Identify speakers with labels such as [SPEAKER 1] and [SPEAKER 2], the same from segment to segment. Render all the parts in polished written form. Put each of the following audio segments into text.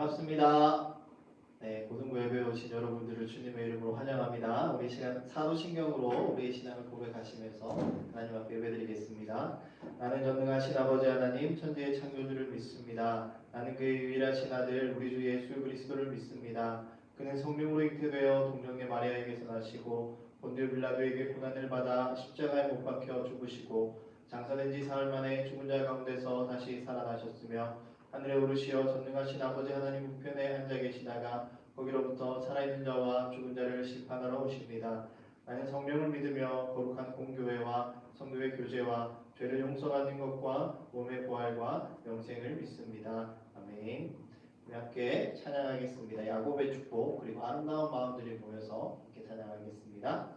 [SPEAKER 1] 반갑습니다. 네, 고등부 예배에 오신 여러분들을 주님의 이름으로 환영합니다. 우리 시간 사도신경으로 우리의 신앙을 고백하시면서 하나님 앞에 예배드리겠습니다. 나는 전능하신 아버지 하나님 천지의 창조주를 믿습니다. 나는 그의 유일하신 아들 우리 주 예수 그리스도를 믿습니다. 그는 성령으로 잉태되어 동정녀 마리아에게서 나시고 본디오 빌라도에게 고난을 받아 십자가에 못 박혀 죽으시고 장사된 지 사흘 만에 죽은 자 가운데서 다시 살아나셨으며 하늘에 오르시어 전능하신 아버지 하나님 우편에 앉아 계시다가 거기로부터 살아있는 자와 죽은 자를 심판하러 오십니다. 나는 성령을 믿으며 거룩한 공교회와 성도의 교제와 죄를 용서받는 것과 몸의 부활과 영생을 믿습니다. 아멘. 우리 함께 찬양하겠습니다. 야곱의 축복 그리고 아름다운 마음들이 모여서 함께 찬양하겠습니다.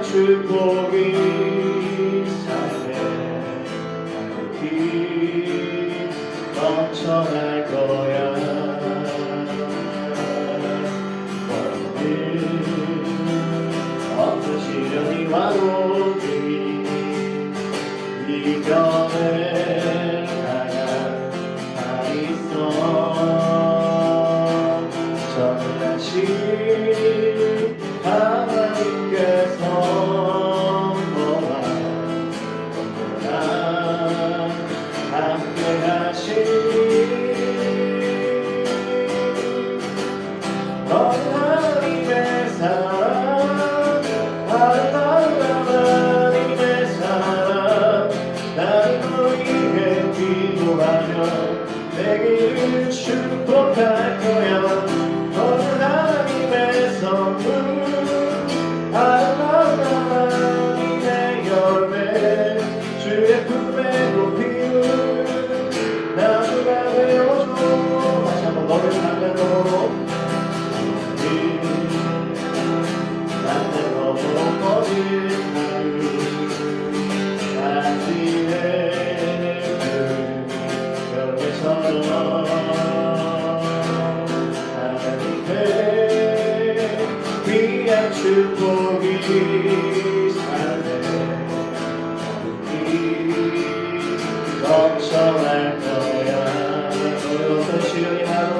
[SPEAKER 2] 축복이 삶에 가득히 넘쳐날 거야. 어떤 시련이 와도 이겨낼 강한 있어. 전능하신 하나님께서 하나님의 사랑, 하나님의 사랑, 나를 위해 기도하며 내게 축복할 거야. 하나님의 선물, 하나님의 열매, 주의 품에 높이는 나무가 되어줘. 다시 한번 너를 향하고 축복이 삶에 넘쳐날 거야. 어떤 시련이 와도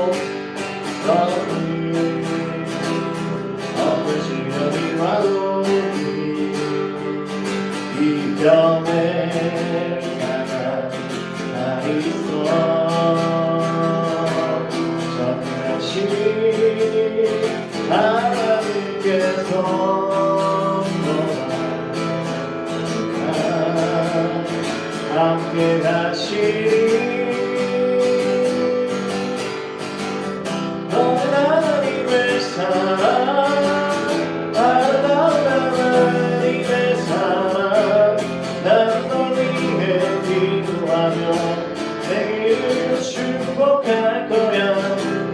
[SPEAKER 2] 어떤 시련이 와도 이겨낼 강한 나 있어. 전능하신 하나님께서 함께 가시리. 하나님의 사랑, 하나님의 사랑, 난 널 위해 기도하며 내게 축복할 거야.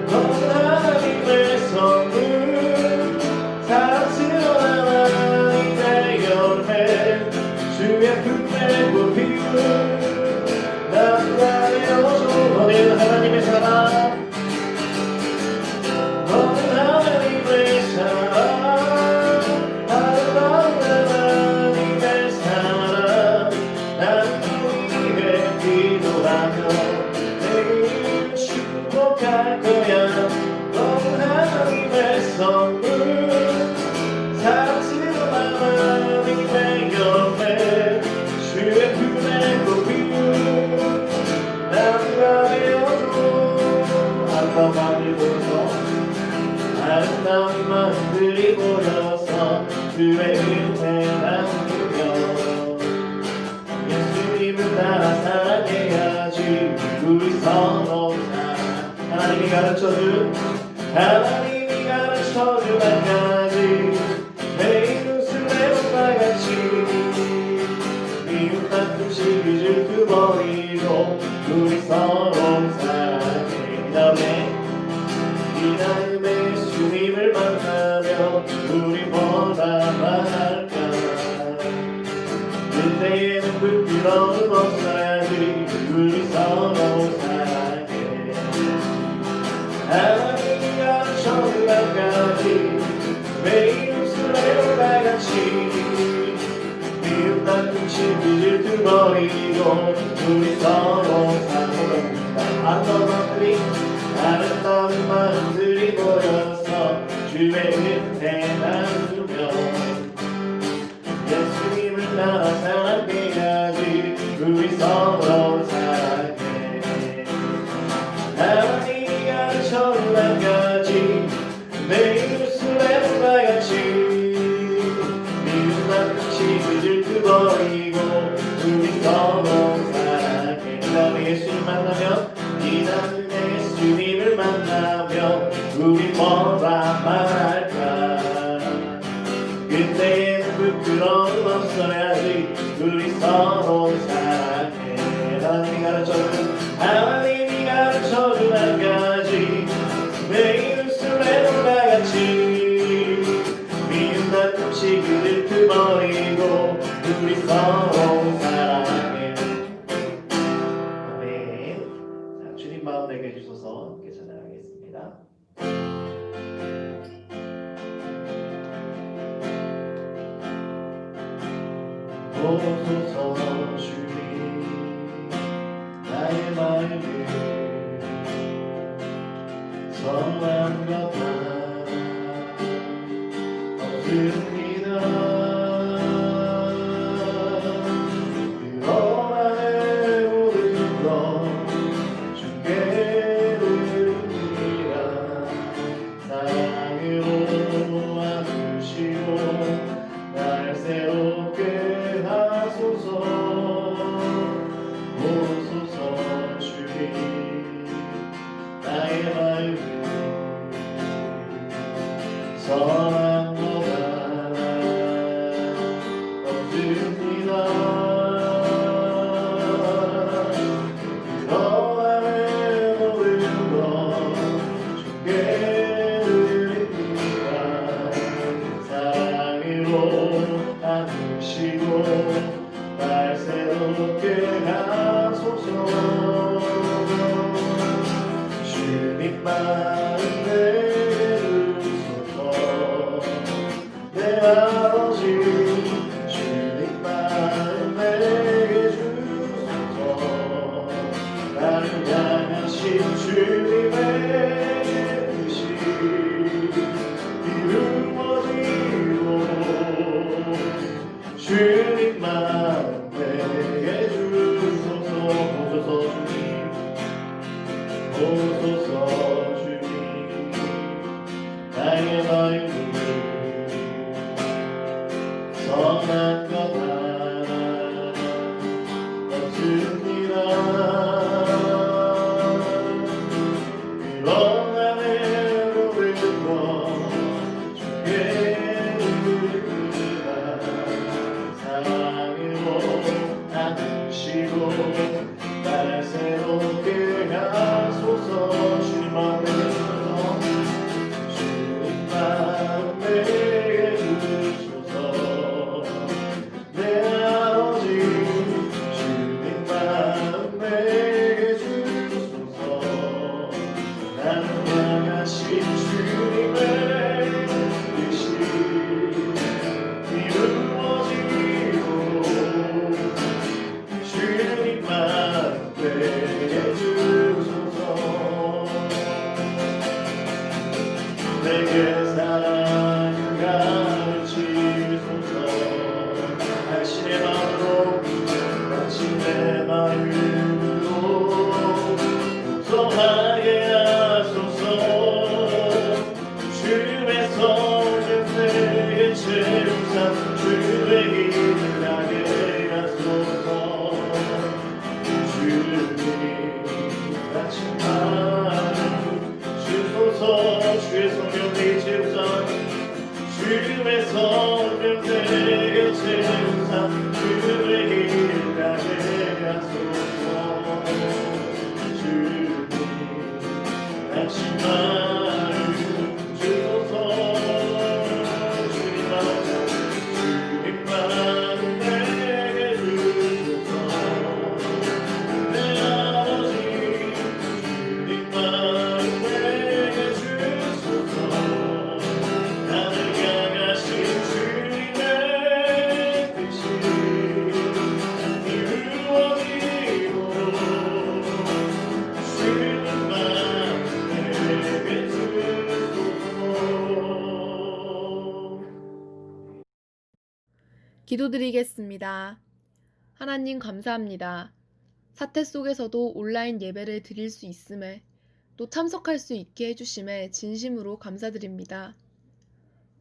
[SPEAKER 2] 하나님의 선물, 사랑스러운 하나님의 열매, 주의 품에 높이는 나무가 되어줘. 너는 하나님의 사랑, 너는 하나님의 사랑, 하나님의 사랑, 나는 위해 기도하며 내게 축복할 거야. 너는 하나님의 선물, 사랑스러운 하나님의 열매, 주의 품에 높이는 나무가 되어줘. 아름다운 마음을 보여서 아름다운 마음들이 보여서 주의 은혜 나누며 예수님을 따라 사랑해야지. 우리 서로 사랑 하나님이 가르쳐준 한 가지 내 이웃을 내 몸과 같이 미움 다툼 시기 질투 버리고 우리 서로 사랑해. 그 다음에 부끄러움 없어야지 우리 서로 사랑해 하나님이 가르쳐준 한 가지 매일 웃으며 다같이 미움 다툼 시비 질투 버리고 우리 서로 사랑합니다. 아름다운 아름다운 마음들이 모여서 주의 은혜 나누며 예수님을 나와 사랑해야지 우리 서로 사랑해 하나님이 가르쳐준 한 가지 매일 웃으며 다같이 미움 다툼 시비 질투 버리고 우리 서로 사랑해 그 다음에 예수님 만나면 이 다음에 예수님을 만나면 우리 뭐라 말할까 그때에는 부끄러움 없어야지 우리 서로 사랑해 하나님이 가르쳐준 한 가지 매일 웃으며 다같이 미움 다툼 시기 질투 버리고 우리 서로 사랑해 아멘. 자, 주님 마음 내게 주소서 함께 찬양하겠습니다. 오소서 주님 나의 마음을 선한 것 없습니다. 그러나 내 모든 것 주께 드립니다. 사랑으로 안으시고 날 새롭게 하소서. 오소서 주님 나의 마음을 선한 것 없습니다. 그러나 내 모든 것 주께 드립니다. 사랑으로 안으시고 날 새롭게 하소서. 주님 마음 내게 주소서. 내 아버지 주님 마음 내게 주소서. 나를 향하신 주님의 뜻이 이루어지고 주님 마음 내게 주소서. 오소서 주님 오소서 주님 나의 마음을 선한 것 하나 없습니다. 그러나 내 모든 것 주께 드립니다. 사랑으로 안으시고 날 새롭게 하소서. 주님 마음 내게 주소서. 주님 마음 내게 주소서. 내 아버지 주님 마음 내게 주소서. 나를 향하신 주님의 뜻이 이루어지고 주님 마음 내게 주소서. 내게 사랑을 가르치소서. 당신의 마음으로 당신의 마음으로 동성하게 하소서. 주의 성령 내게 채우사 주의 힘을 나게 하소서. 주님 당신 마음 주소서. 주의 성령 내게 채우사 주의 성령 내게 채우사 주의 힘을 나게 하소서. 주님 당신 마음 주소서. 주님 마음 내게 주소서.
[SPEAKER 3] 기도드리겠습니다. 하나님 감사합니다. 사태 속에서도 온라인 예배를 드릴 수 있음에 또 참석할 수 있게 해주심에 진심으로 감사드립니다.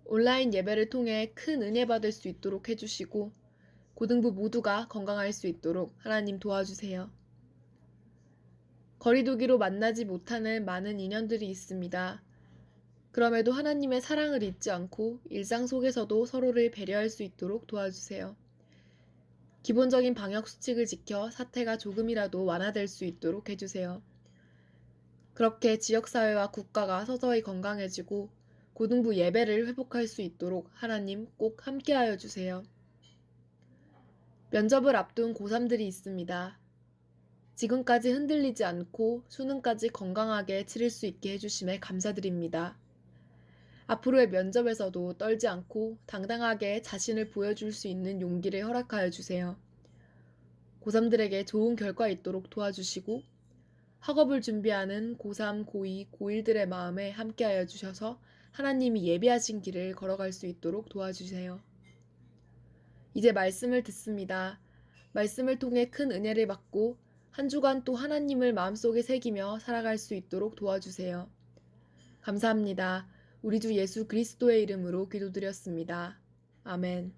[SPEAKER 3] 온라인 예배를 통해 큰 은혜 받을 수 있도록 해주시고 고등부 모두가 건강할 수 있도록 하나님 도와주세요. 거리두기로 만나지 못하는 많은 인연들이 있습니다. 그럼에도 하나님의 사랑을 잊지 않고 일상 속에서도 서로를 배려할 수 있도록 도와주세요. 기본적인 방역 수칙을 지켜 사태가 조금이라도 완화될 수 있도록 해주세요. 그렇게 지역사회와 국가가 서서히 건강해지고 고등부 예배를 회복할 수 있도록 하나님 꼭 함께하여 주세요. 면접을 앞둔 고3들이 있습니다. 지금까지 흔들리지 않고 수능까지 건강하게 치를 수 있게 해주심에 감사드립니다. 앞으로의 면접에서도 떨지 않고 당당하게 자신을 보여줄 수 있는 용기를 허락하여 주세요. 고3들에게 좋은 결과 있도록 도와주시고 학업을 준비하는 고3, 고2, 고1들의 마음에 함께하여 주셔서 하나님이 예비하신 길을 걸어갈 수 있도록 도와주세요. 이제 말씀을 듣습니다. 말씀을 통해 큰 은혜를 받고 한 주간 또 하나님을 마음속에 새기며 살아갈 수 있도록 도와주세요. 감사합니다. 우리 주 예수 그리스도의 이름으로 기도드렸습니다. 아멘.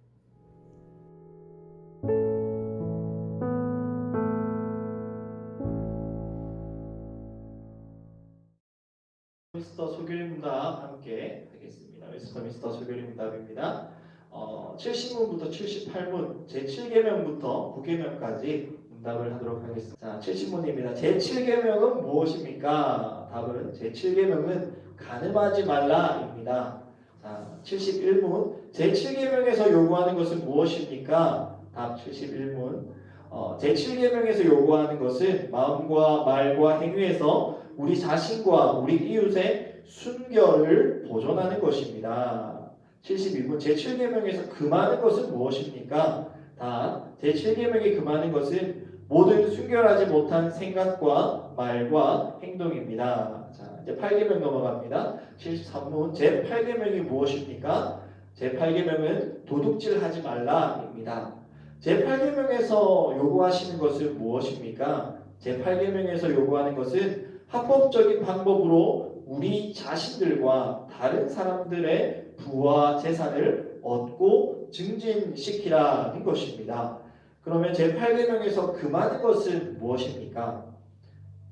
[SPEAKER 1] 미스터 소교리문답 함께 하겠습니다. 미스터 소교리문답입니다. 70문부터 78문 제7계명부터 9계명까지 문답을 하도록 하겠습니다. 자, 70문입니다. 제7계명은 무엇입니까? 답은 제7계명은 간음하지 말라입니다. 자, 71문 제7계명에서 요구하는 것은 무엇입니까? 답 71문 제7계명에서 요구하는 것은 마음과 말과 행위에서 우리 자신과 우리 이웃의 순결을 보존하는 것입니다. 72문 제7계명에서 금하는 것은 무엇입니까? 답 제7계명이 금하는 것은 모든 순결하지 못한 생각과 말과 행동입니다. 자, 이제 8계명 넘어갑니다. 73문 제8계명이 무엇입니까? 제8계명은 도둑질하지 말라입니다. 제8계명에서 요구하시는 것은 무엇입니까? 제8계명에서 요구하는 것은 합법적인 방법으로 우리 자신들과 다른 사람들의 부와 재산을 얻고 증진시키라는 것입니다. 그러면 제8계명에서 금하는 것은 무엇입니까?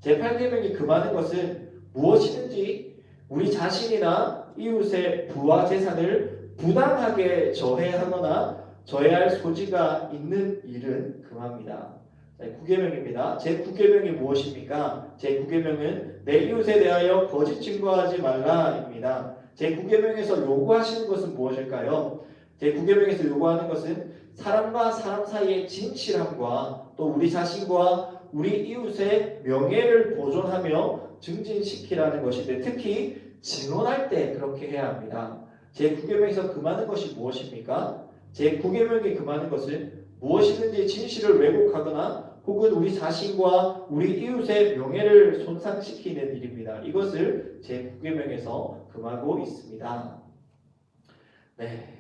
[SPEAKER 1] 제8계명이 금하는 것은 무엇이든지 우리 자신이나 이웃의 부와 재산을 부당하게 저해하거나 저해할 소지가 있는 일은 금합니다. 9계명입니다. 제9계명이 무엇입니까? 제9계명은 내 이웃에 대하여 거짓 증거하지 말라입니다. 제9계명에서 요구하시는 것은 무엇일까요? 제9계명에서 요구하는 것은 사람과 사람 사이의 진실함과 또 우리 자신과 우리 이웃의 명예를 보존하며 증진시키라는 것인데 특히 증언할 때 그렇게 해야 합니다. 제9계명에서 금하는 것이 무엇입니까? 제9계명이 금하는 것은 무엇이든지 진실을 왜곡하거나 혹은 우리 자신과 우리 이웃의 명예를 손상시키는 일입니다. 이것을 제9계명에서 금하고 있습니다. 네,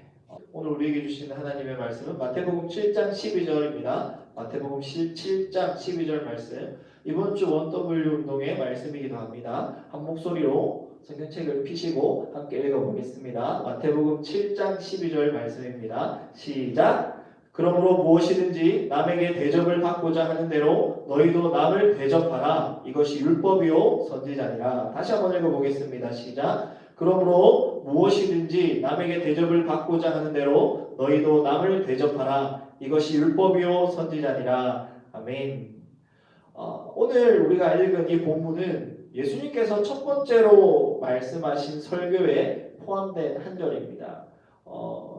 [SPEAKER 1] 오늘 우리에게 주시는 하나님의 말씀은 마태복음 7장 12절입니다. 마태복음 7장 12절 말씀, 이번 주 원W 운동의 말씀이기도 합니다. 한 목소리로 성경책을 펴시고 함께 읽어보겠습니다. 마태복음 7장 12절 말씀입니다. 시작! 그러므로 무엇이든지 남에게 대접을 받고자 하는 대로 너희도 남을 대접하라. 이것이 율법이요 선지자니라. 다시 한번 읽어보겠습니다. 시작! 그러므로 무엇이든지 남에게 대접을 받고자 하는 대로 너희도 남을 대접하라. 이것이 율법이요 선지자니라. 아멘. 오늘 우리가 읽은 이 본문은 예수님께서 첫 번째로 말씀하신 설교에 포함된 한 절입니다.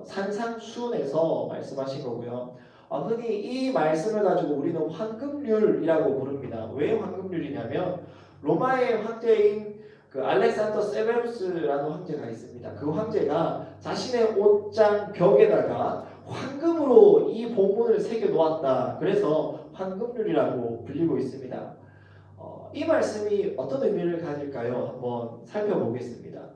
[SPEAKER 1] 산상수훈에서 말씀하신 거고요. 흔히 이 말씀을 가지고 우리는 황금률이라고 부릅니다. 왜 황금률이냐면 로마의 황제인 그 알렉산더 세베루스라는 황제가 있습니다. 그 황제가 자신의 옷장 벽에다가 황금으로 이 본문을 새겨 놓았다. 그래서 황금률이라고 불리고 있습니다. 이 말씀이 어떤 의미를 가질까요? 한번 살펴보겠습니다.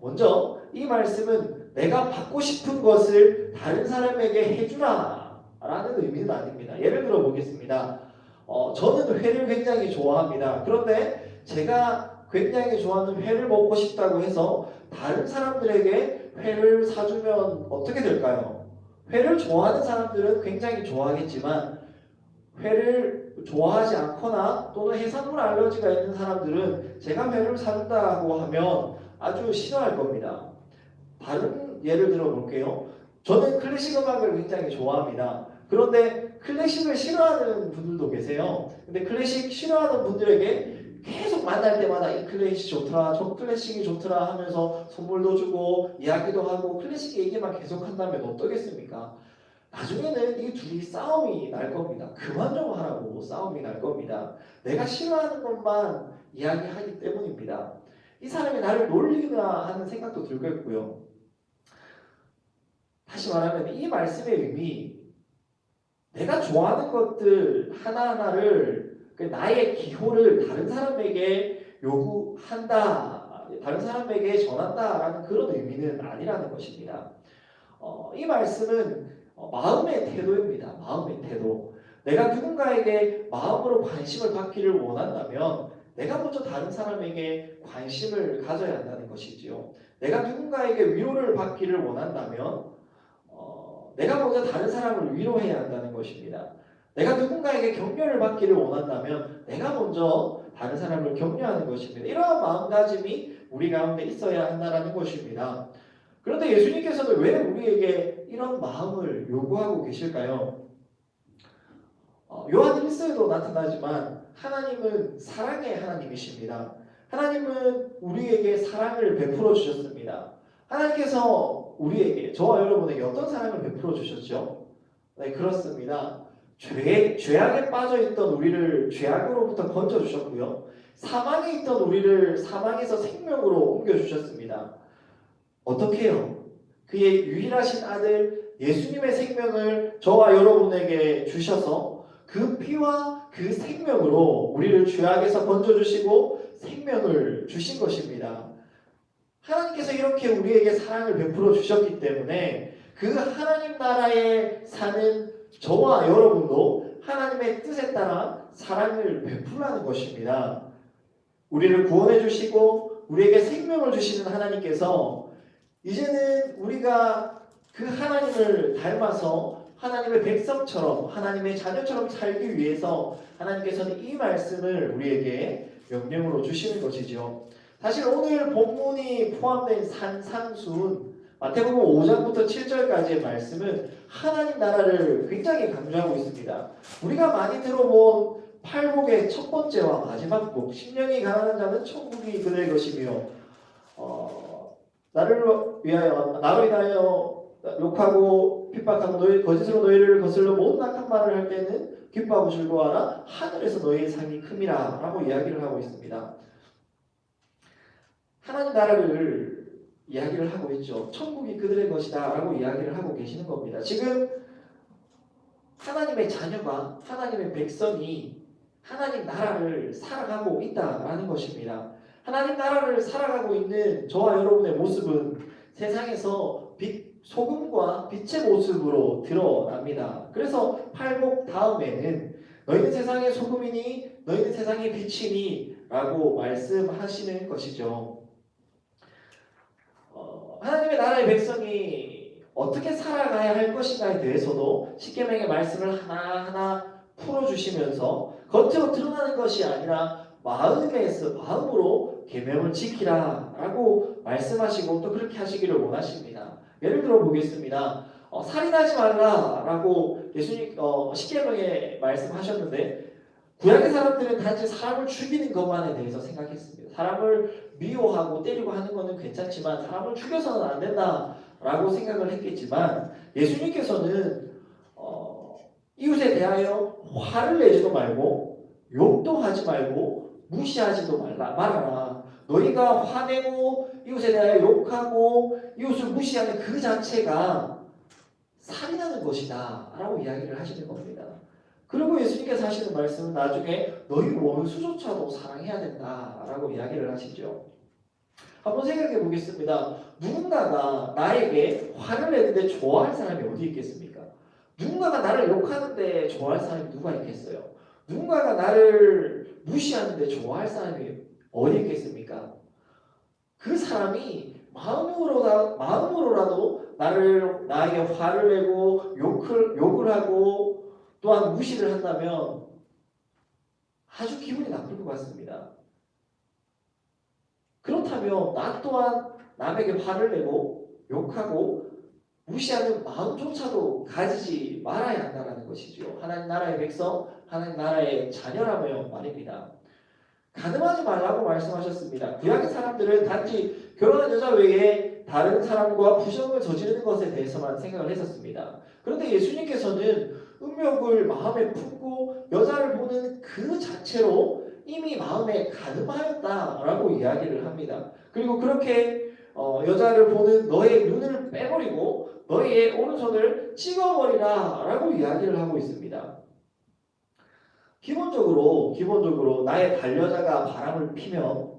[SPEAKER 1] 먼저 이 말씀은 내가 받고 싶은 것을 다른 사람에게 해주라 라는 의미는 아닙니다. 예를 들어 보겠습니다. 저는 회를 굉장히 좋아합니다. 그런데 제가 굉장히 좋아하는 회를 먹고 싶다고 해서 다른 사람들에게 회를 사주면 어떻게 될까요? 회를 좋아하는 사람들은 굉장히 좋아하겠지만 회를 좋아하지 않거나 또는 해산물 알러지가 있는 사람들은 제가 회를 사준다고 하면 아주 싫어할 겁니다. 다른 예를 들어 볼게요. 저는 클래식 음악을 굉장히 좋아합니다. 그런데 클래식을 싫어하는 분들도 계세요. 근데 클래식 싫어하는 분들에게 계속 만날 때마다 이 클래식 좋더라, 저 클래식이 좋더라 하면서 선물도 주고 이야기도 하고 클래식 얘기만 계속 한다면 어떠겠습니까? 나중에는 이 둘이 싸움이 날 겁니다. 그만 좀 하라고 싸움이 날 겁니다. 내가 싫어하는 것만 이야기하기 때문입니다. 이 사람이 나를 놀리나 하는 생각도 들겠고요. 다시 말하면 이 말씀의 의미, 내가 좋아하는 것들 하나하나를 나의 기호를 다른 사람에게 요구한다, 다른 사람에게 전한다라는 그런 의미는 아니라는 것입니다. 이 말씀은 마음의 태도입니다. 마음의 태도. 내가 누군가에게 마음으로 관심을 받기를 원한다면 내가 먼저 다른 사람에게 관심을 가져야 한다는 것이지요. 내가 누군가에게 위로를 받기를 원한다면 내가 먼저 다른 사람을 위로해야 한다는 것입니다. 내가 누군가에게 격려를 받기를 원한다면 내가 먼저 다른 사람을 격려하는 것입니다. 이러한 마음가짐이 우리 가운데 있어야 한다는 것입니다. 그런데 예수님께서는 왜 우리에게 이런 마음을 요구하고 계실까요? 요한 1서에도 나타나지만 하나님은 사랑의 하나님이십니다. 하나님은 우리에게 사랑을 베풀어 주셨습니다. 하나님께서 우리에게, 저와 여러분에게 어떤 사랑을 베풀어 주셨죠? 네, 그렇습니다. 죄악에 빠져 있던 우리를 죄악으로부터 건져 주셨고요. 사망에 있던 우리를 사망에서 생명으로 옮겨 주셨습니다. 어떻게 해요? 그의 유일하신 아들 예수님의 생명을 저와 여러분에게 주셔서 그 피와 그 생명으로 우리를 죄악에서 건져주시고 생명을 주신 것입니다. 하나님께서 이렇게 우리에게 사랑을 베풀어 주셨기 때문에 그 하나님 나라에 사는 저와 여러분도 하나님의 뜻에 따라 사랑을 베풀라는 것입니다. 우리를 구원해 주시고 우리에게 생명을 주시는 하나님께서 이제는 우리가 그 하나님을 닮아서 하나님의 백성처럼 하나님의 자녀처럼 살기 위해서 하나님께서는 이 말씀을 우리에게 명령으로 주시는 것이죠. 사실 오늘 본문이 포함된 산상수훈 마태복음 5장부터 7절까지의 말씀은 하나님 나라를 굉장히 강조하고 있습니다. 우리가 많이 들어본 팔복의 첫 번째와 마지막 복, 심령이 가난한 자는 천국이 그들의 것이며 나로 인하여 욕하고 핍박하고 거짓으로 너희를 거슬러 모든 악한 말을 할 때는 기뻐하고 즐거워하라. 하늘에서 너희의 상이 큼이라 라고 이야기를 하고 있습니다. 하나님 나라를 이야기를 하고 있죠. 천국이 그들의 것이다 라고 이야기를 하고 계시는 겁니다. 지금 하나님의 자녀가 하나님의 백성이 하나님 나라를 살아가고 있다라는 것입니다. 하나님 나라를 살아가고 있는 저와 여러분의 모습은 세상에서 소금과 빛의 모습으로 드러납니다. 그래서 팔복 다음에는 너희는 세상의 소금이니 너희는 세상의 빛이니 라고 말씀하시는 것이죠. 하나님의 나라의 백성이 어떻게 살아가야 할 것인가에 대해서도 십계명의 말씀을 하나하나 풀어주시면서 겉으로 드러나는 것이 아니라 마음으로 계명을 지키라 라고 말씀하시고 또 그렇게 하시기를 원하십니다. 예를 들어 보겠습니다. 살인하지 말라 라고 예수님 십계명에 말씀하셨는데 구약의 사람들은 단지 사람을 죽이는 것만에 대해서 생각했습니다. 사람을 미워하고 때리고 하는 것은 괜찮지만 사람을 죽여서는 안 된다라고 생각을 했겠지만 예수님께서는 이웃에 대하여 화를 내지도 말고 욕도 하지 말고 무시하지도 말아라. 너희가 화내고 이웃에 대하여 욕하고 이웃을 무시하는 그 자체가 살인하는 것이다 라고 이야기를 하시는 겁니다. 그리고 예수님께서 하시는 말씀은 나중에 너희 원수조차도 사랑해야 된다라고 이야기를 하시죠.
[SPEAKER 4] 한번 생각해 보겠습니다. 누군가가 나에게 화를 내는데 좋아할 사람이 어디 있겠습니까? 누군가가 나를 욕하는데 좋아할 사람이 누가 있겠어요? 누군가가 나를 무시하는데 좋아할 사람이 어디 있겠습니까? 그 사람이 마음으로라도 나에게 화를 내고 욕을 하고 또한 무시를 한다면 아주 기분이 나쁠 것 같습니다. 그렇다면 나 또한 남에게 화를 내고 욕하고 무시하는 마음조차도 가지지 말아야 한다는 것이죠. 하나님 나라의 백성, 하나님 나라의 자녀라면 말입니다. 가늠하지 말라고 말씀하셨습니다. 구약의 사람들은 단지 결혼한 여자 외에 다른 사람과 부정을 저지르는 것에 대해서만 생각을 했었습니다. 그런데 예수님께서는 음욕을 마음에 품고 여자를 보는 그 자체로 이미 마음에 가늠하였다라고 이야기를 합니다. 그리고 그렇게 여자를 보는 너의 눈을 빼버리고 너의 오른손을 찍어버리라 라고 이야기를 하고 있습니다. 기본적으로 나의 반려자가 바람을 피면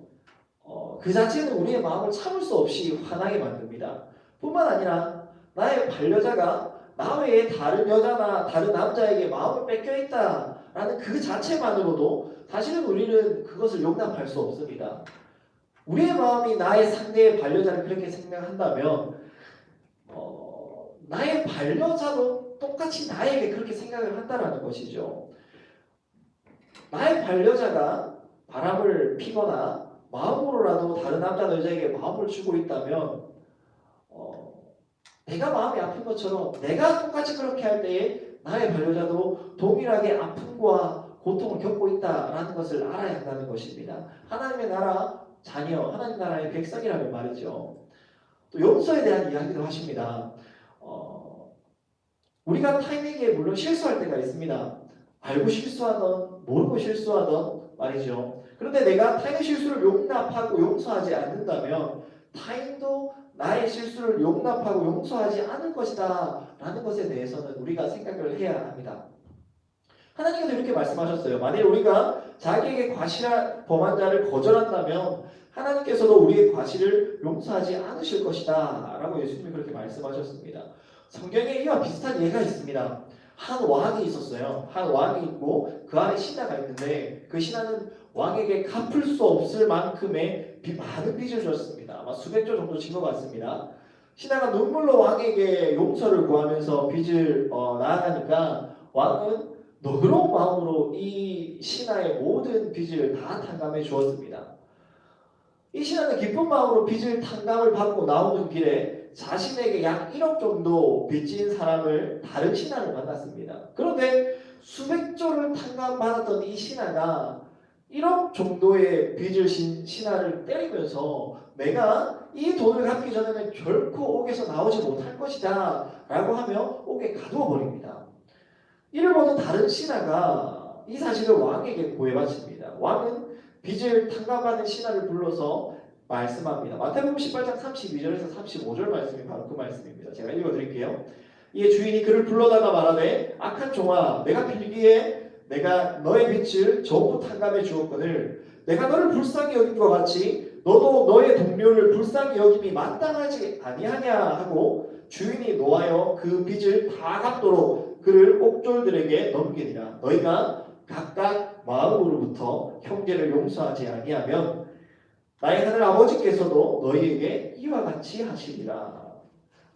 [SPEAKER 4] 그 자체는 우리의 마음을 참을 수 없이 화나게 만듭니다. 뿐만 아니라 나의 반려자가 나 외에 다른 여자나 다른 남자에게 마음을 뺏겨 있다라는 그 자체만으로도 사실은 우리는 그것을 용납할 수 없습니다. 우리의 마음이 나의 상대의 반려자를 그렇게 생각한다면 나의 반려자도 똑같이 나에게 그렇게 생각을 한다는 것이죠. 나의 반려자가 바람을 피거나 마음으로라도 다른 남자 여자에게 마음을 주고 있다면 내가 마음이 아픈 것처럼 내가 똑같이 그렇게 할 때에 나의 반려자도 동일하게 아픔과 고통을 겪고 있다라는 것을 알아야 한다는 것입니다. 하나님의 나라 자녀, 하나님 나라의 백성이라면 말이죠. 또 용서에 대한 이야기도 하십니다. 우리가 타인에게 물론 실수할 때가 있습니다. 알고 실수하던 모르고 실수하던 말이죠. 그런데 내가 타인의 실수를 용납하고 용서하지 않는다면 타인도 나의 실수를 용납하고 용서하지 않을 것이다 라는 것에 대해서는 우리가 생각을 해야 합니다. 하나님께서 이렇게 말씀하셨어요. 만일 우리가 자기에게 과실한 범한 자를 거절한다면 하나님께서도 우리의 과실을 용서하지 않으실 것이다 라고 예수님이 그렇게 말씀하셨습니다. 성경에 이와 비슷한 예가 있습니다. 한 왕이 있었어요. 한 왕이 있고 그 안에 신하가 있는데 그 신하는 왕에게 갚을 수 없을 만큼의 많은 빚을 졌습니다. 아마 수백조 정도 진 것 같습니다. 신하가 눈물로 왕에게 용서를 구하면서 빚을 나아가니까 왕은 너그러운 마음으로 이 신하의 모든 빚을 다 탕감해 주었습니다. 이 신하는 기쁜 마음으로 빚을 탕감을 받고 나오는 길에 자신에게 약 1억 정도 빚진 사람을 다른 신하를 만났습니다. 그런데 수백조를 탕감받았던 이 신하가 1억 정도의 빚을 진 신하를 때리면서 내가 이 돈을 갚기 전에는 결코 옥에서 나오지 못할 것이다 라고 하며 옥에 가두어 버립니다. 이를 보는 다른 신하가 이 사실을 왕에게 고해바칩니다. 왕은 빚을 탕감받은 신하를 불러서 말씀합니다. 마태복음 18장 32절에서 35절 말씀이 바로 그 말씀입니다. 제가 읽어드릴게요. 이에 주인이 그를 불러다가 말하되 악한 종아 내가 빌기에 내가 너의 빚을 전부 탕감해 주었거늘 내가 너를 불쌍히 여긴 것 같이 너도 너의 동료를 불쌍히 여김이 마땅하지 아니하냐 하고 주인이 노하여 그 빚을 다 갚도록 그를 옥졸들에게 넘기니라. 너희가 각각 마음으로부터 형제를 용서하지 아니하면 나의 하늘 아버지께서도 너희에게 이와 같이 하시리라.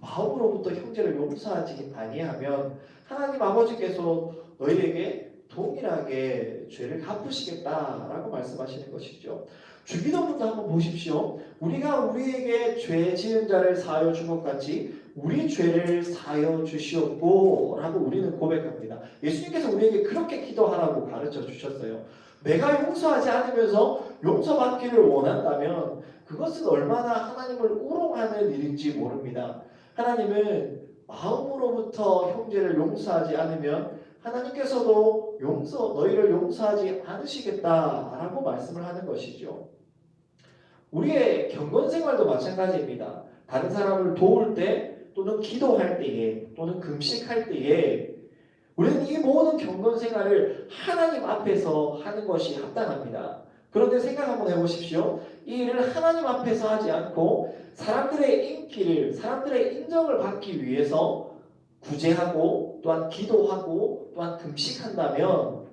[SPEAKER 4] 마음으로부터 형제를 용서하지 아니하면 하나님 아버지께서 너희에게 동일하게 죄를 갚으시겠다라고 말씀하시는 것이죠. 주기도문도 한번 보십시오. 우리가 우리에게 죄 지은 자를 사하여 준 것 같이 우리 죄를 사하여 주시옵고 라고 우리는 고백합니다. 예수님께서 우리에게 그렇게 기도하라고 가르쳐 주셨어요. 내가 용서하지 않으면서 용서받기를 원한다면 그것은 얼마나 하나님을 우롱하는 일인지 모릅니다. 하나님은 마음으로부터 형제를 용서하지 않으면 하나님께서도 너희를 용서하지 않으시겠다라고 말씀을 하는 것이죠. 우리의 경건 생활도 마찬가지입니다. 다른 사람을 도울 때 또는 기도할 때에 또는 금식할 때에 우리는 이 모든 경건 생활을 하나님 앞에서 하는 것이 합당합니다. 그런데 생각 한번 해보십시오. 이 일을 하나님 앞에서 하지 않고 사람들의 인기를, 사람들의 인정을 받기 위해서 구제하고 또한 기도하고 또한 금식한다면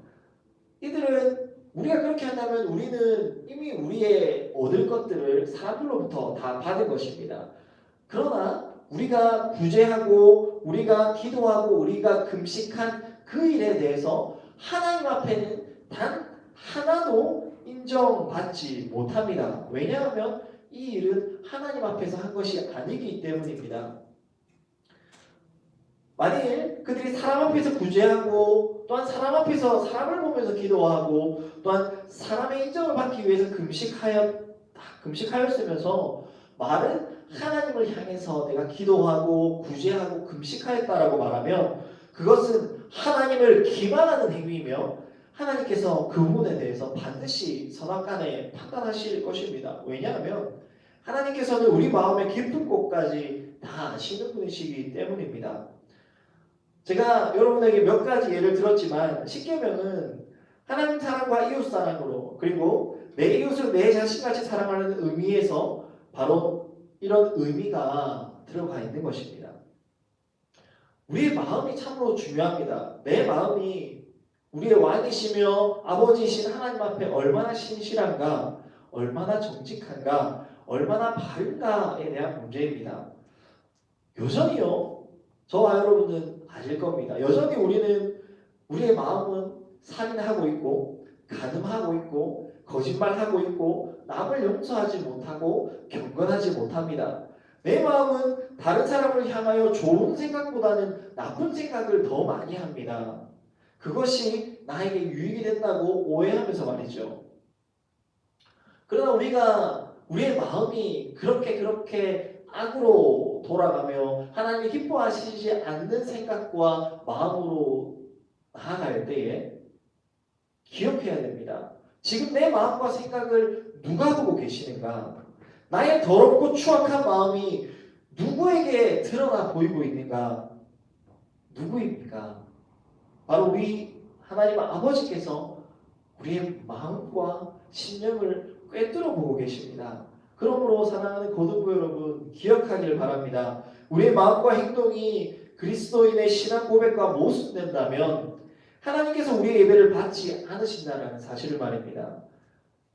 [SPEAKER 4] 이들은 우리가 그렇게 한다면 우리는 이미 우리의 얻을 것들을 사람들로부터 다 받은 것입니다. 그러나 우리가 구제하고 우리가 기도하고 우리가 금식한 그 일에 대해서 하나님 앞에는 단 하나도 인정받지 못합니다. 왜냐하면 이 일은 하나님 앞에서 한 것이 아니기 때문입니다. 만일 그들이 사람 앞에서 구제하고 또한 사람 앞에서 사람을 보면서 기도하고 또한 사람의 인정을 받기 위해서 금식하였으면서 말은 하나님을 향해서 내가 기도하고 구제하고 금식하였다라고 말하면 그것은 하나님을 기만하는 행위이며 하나님께서 그 부분에 대해서 반드시 선악간에 판단하실 것입니다. 왜냐하면 하나님께서는 우리 마음의 깊은 곳까지 다 아시는 분이시기 때문입니다. 제가 여러분에게 몇 가지 예를 들었지만 십계명은 하나님 사랑과 이웃 사랑으로 그리고 내 이웃을 내 자신같이 사랑하는 의미에서 바로 이런 의미가 들어가 있는 것입니다. 우리의 마음이 참으로 중요합니다. 내 마음이 우리의 왕이시며 아버지이신 하나님 앞에 얼마나 신실한가, 얼마나 정직한가, 얼마나 바른가에 대한 문제입니다. 여전히요, 저와 여러분은 아실 겁니다. 여전히 우리의 마음은 살인하고 있고, 간음하고 있고, 거짓말하고 있고, 남을 용서하지 못하고, 경건하지 못합니다. 내 마음은 다른 사람을 향하여 좋은 생각보다는 나쁜 생각을 더 많이 합니다. 그것이 나에게 유익이 된다고 오해하면서 말이죠. 그러나 우리의 마음이 그렇게 악으로 돌아가며 하나님이 기뻐하시지 않는 생각과 마음으로 나아갈 때에 기억해야 됩니다. 지금 내 마음과 생각을 누가 보고 계시는가? 나의 더럽고 추악한 마음이 누구에게 드러나 보이고 있는가? 누구입니까? 바로 우리 하나님 아버지께서 우리의 마음과 심령을 꿰뚫어 보고 계십니다. 그러므로 사랑하는 거듭부 여러분 기억하기를 바랍니다. 우리의 마음과 행동이 그리스도인의 신앙 고백과 모순된다면 하나님께서 우리의 예배를 받지 않으신다는 사실을 말입니다.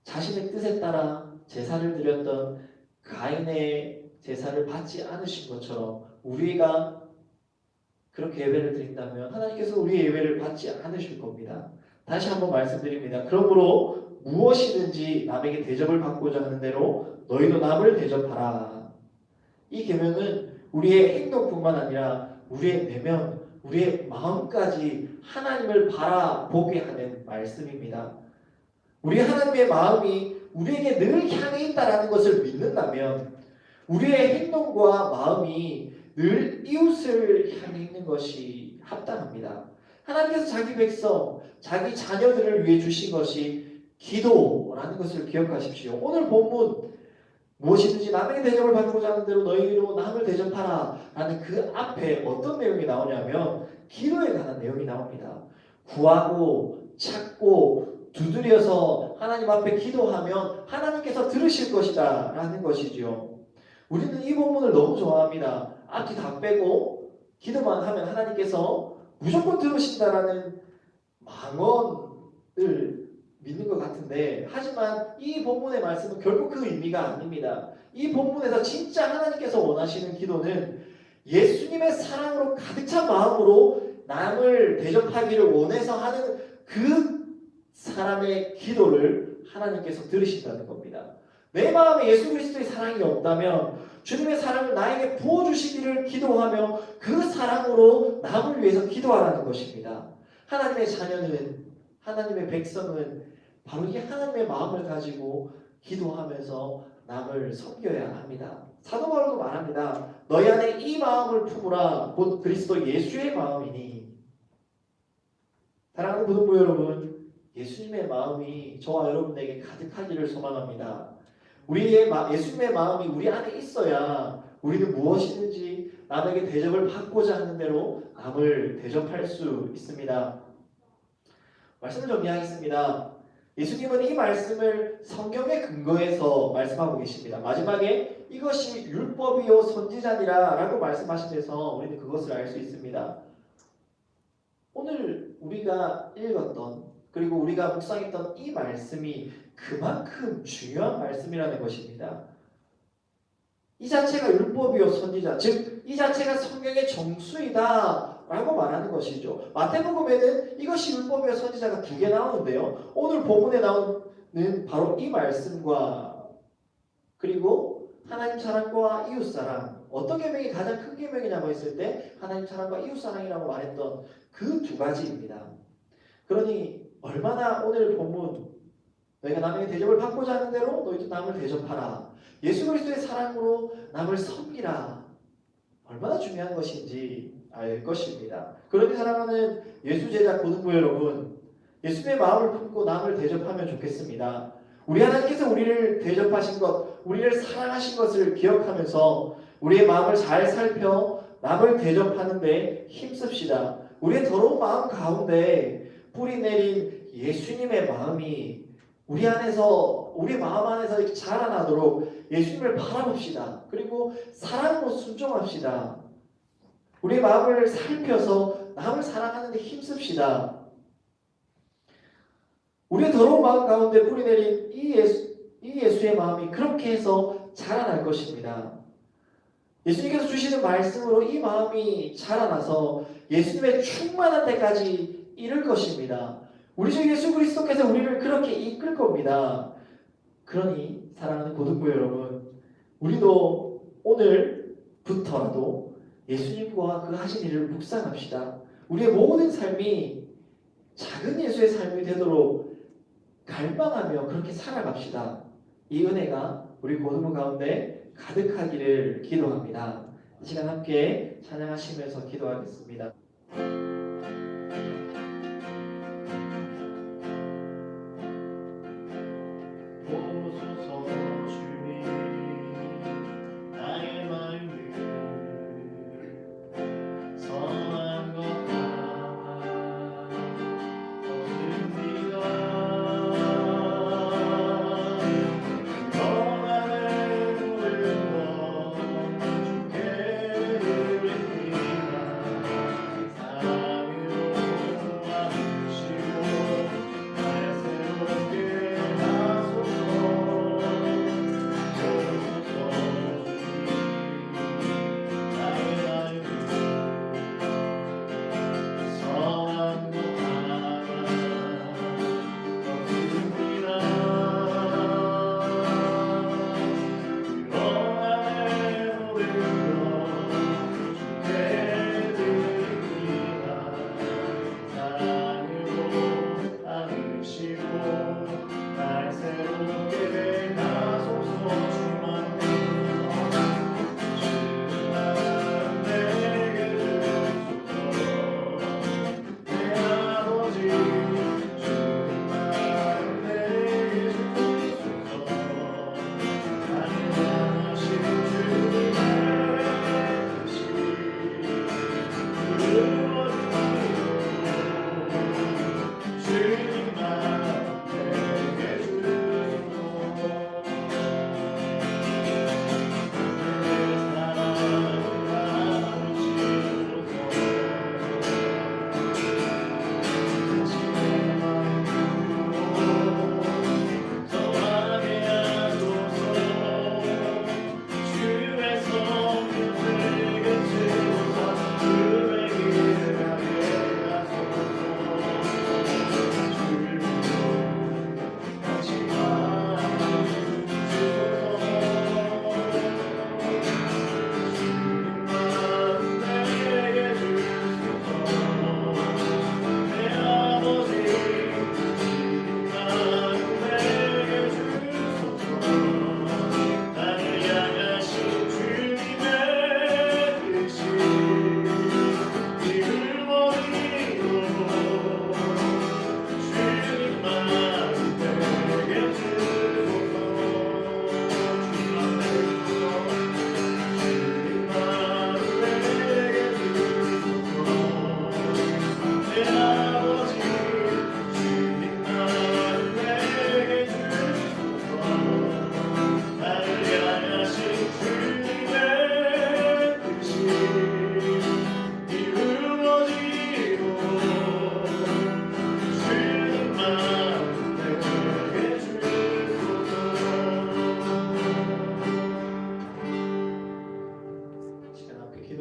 [SPEAKER 4] 자신의 뜻에 따라 제사를 드렸던 가인의 제사를 받지 않으신 것처럼 우리가 그렇게 예배를 드린다면 하나님께서 우리의 예배를 받지 않으실 겁니다. 다시 한번 말씀드립니다. 그러므로 무엇이든지 남에게 대접을 받고자 하는 대로 너희도 남을 대접하라. 이 계명은 우리의 행동뿐만 아니라 우리의 내면, 우리의 마음까지 하나님을 바라보게 하는 말씀입니다. 우리 하나님의 마음이 우리에게 늘 향해 있다라는 것을 믿는다면 우리의 행동과 마음이 늘 이웃을 향해 있는 것이 합당합니다. 하나님께서 자기 백성, 자기 자녀들을 위해 주신 것이 기도라는 것을 기억하십시오. 오늘 본문 무엇이든지 남에게 대접을 받고자 하는 대로 너희로 남을 대접하라 라는 그 앞에 어떤 내용이 나오냐면 기도에 관한 내용이 나옵니다. 구하고 찾고 두드려서 하나님 앞에 기도하면 하나님께서 들으실 것이다 라는 것이지요. 우리는 이 본문을 너무 좋아합니다. 앞뒤 다 빼고 기도만 하면 하나님께서 무조건 들으신다라는 망언을 믿는 것 같은데 하지만 이 본문의 말씀은 결국 그 의미가 아닙니다. 이 본문에서 진짜 하나님께서 원하시는 기도는 예수님의 사랑으로 가득 찬 마음으로 남을 대접하기를 원해서 하는 그 사람의 기도를 하나님께서 들으신다는 겁니다. 내 마음에 예수 그리스도의 사랑이 없다면 주님의 사랑을 나에게 부어주시기를 기도하며 그 사랑으로 남을 위해서 기도하라는 것입니다. 하나님의 자녀는 하나님의 백성은 바로 이 하나님의 마음을 가지고 기도하면서 남을 섬겨야 합니다. 사도 바울도 말합니다. 너희 안에 이 마음을 품으라 곧 그리스도 예수의 마음이니. 사랑하는 구독부 여러분, 예수님의 마음이 저와 여러분에게 가득하기를 소망합니다. 예수님의 마음이 우리 안에 있어야 우리는 무엇이든지 남에게 대접을 받고자 하는 대로 남을 대접할 수 있습니다. 말씀을 정리하겠습니다. 예수님은 이 말씀을 성경에 근거해서 말씀하고 계십니다. 마지막에 이것이 율법이요 선지자니라 라고 말씀하시면서 우리는 그것을 알 수 있습니다. 오늘 우리가 읽었던 그리고 우리가 묵상했던 이 말씀이 그만큼 중요한 말씀이라는 것입니다. 이 자체가 율법이요 선지자, 즉 이 자체가 성경의 정수이다 라고 말하는 것이죠. 마태복음에는 이것이 율법이요 선지자가 2개 나오는데요. 오늘 본문에 나오는 바로 이 말씀과 그리고 하나님 사랑과 이웃사랑, 어떤 계명이 가장 큰 계명이냐고 했을 때 하나님 사랑과 이웃사랑이라고 말했던 그 2가지입니다. 그러니 얼마나 오늘 본문 너희가 남에게 대접을 받고자 하는 대로 너희도 남을 대접하라. 예수 그리스도의 사랑으로 남을 섬기라. 얼마나 중요한 것인지 알 것입니다. 그러니 사랑하는 예수 제자 고등부 여러분, 예수님의 마음을 품고 남을 대접하면 좋겠습니다. 우리 하나님께서 우리를 대접하신 것, 우리를 사랑하신 것을 기억하면서 우리의 마음을 잘 살펴 남을 대접하는 데 힘씁시다. 우리의 더러운 마음 가운데 뿌리 내린 예수님의 마음이 우리 안에서, 우리 마음 안에서 이렇게 자라나도록 예수님을 바라봅시다. 그리고 사랑으로 순종합시다. 우리의 마음을 살펴서 남을 사랑하는 데 힘씁시다. 우리의 더러운 마음 가운데 뿌리 내린 이 예수의 마음이 그렇게 해서 자라날 것입니다. 예수님께서 주시는 말씀으로 이 마음이 자라나서 예수님의 충만한 데까지 이를 것입니다. 우리 주 예수 그리스도께서 우리를 그렇게 이끌 겁니다. 그러니 사랑하는 고등부 여러분, 우리도 오늘부터라도 예수님과 그 하신 일을 묵상합시다. 우리의 모든 삶이 작은 예수의 삶이 되도록 갈망하며 그렇게 살아갑시다. 이 은혜가 우리 고등부 가운데 가득하기를 기도합니다. 이 시간 함께 찬양하시면서 기도하겠습니다.
[SPEAKER 2] 보소서 주님 나의 마음을 선한 것 하나 얻습니다. 너만을 부르고 주께 드립니다.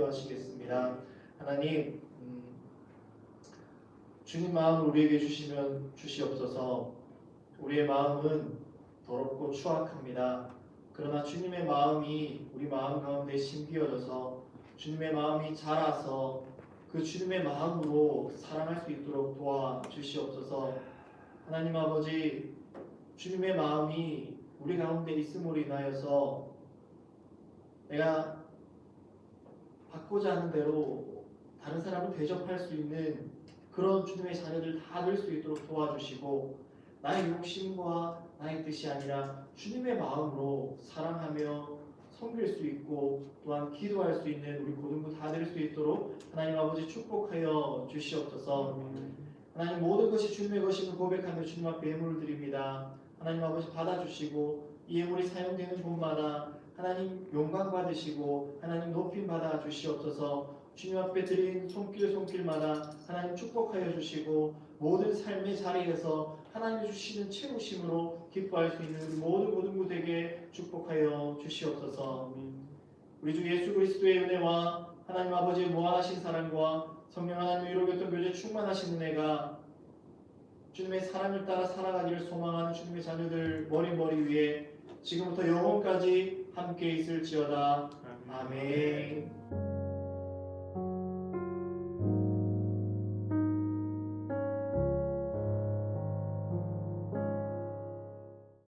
[SPEAKER 1] 기도하시겠습니다. 하나님, 주님 마음을 우리에게 주시옵소서. 우리의 마음은 더럽고 추악합니다. 그러나 주님의 마음이 우리 마음 가운데 심기어져서 주님의 마음이 자라서 그 주님의 마음으로 사랑할 수 있도록 도와주시옵소서. 하나님 아버지, 주님의 마음이 우리 가운데 있음으로 인하여서 내가 받고자 하는 대로 다른 사람을 대접할 수 있는 그런 주님의 자녀들 다 될 수 있도록 도와주시고, 나의 욕심과 나의 뜻이 아니라 주님의 마음으로 사랑하며 섬길 수 있고 또한 기도할 수 있는 우리 고등부 다 될 수 있도록 하나님 아버지 축복하여 주시옵소서. 하나님, 모든 것이 주님의 것임을 고백하며 주님 앞에 예물을 드립니다. 하나님 아버지, 받아주시고 이 예물이 사용되는 곳마다 하나님 영광 받으시고 하나님 높임 받아 주시옵소서. 주님 앞에 드린 손길마다 하나님 축복하여 주시고 모든 삶의 자리에서 하나님 주시는 채우심으로 기뻐할 수 있는 모든 고등부에게 축복하여 주시옵소서. 우리 주 예수 그리스도의 은혜와 하나님 아버지의 무한하신 사랑과 성령 하나님의 위로교통 교제 충만하신 은혜가 주님의 사랑을 따라 살아가기를 소망하는 주님의 자녀들 머리 위에 지금부터 영원까지 함께 있을지어다. 아멘.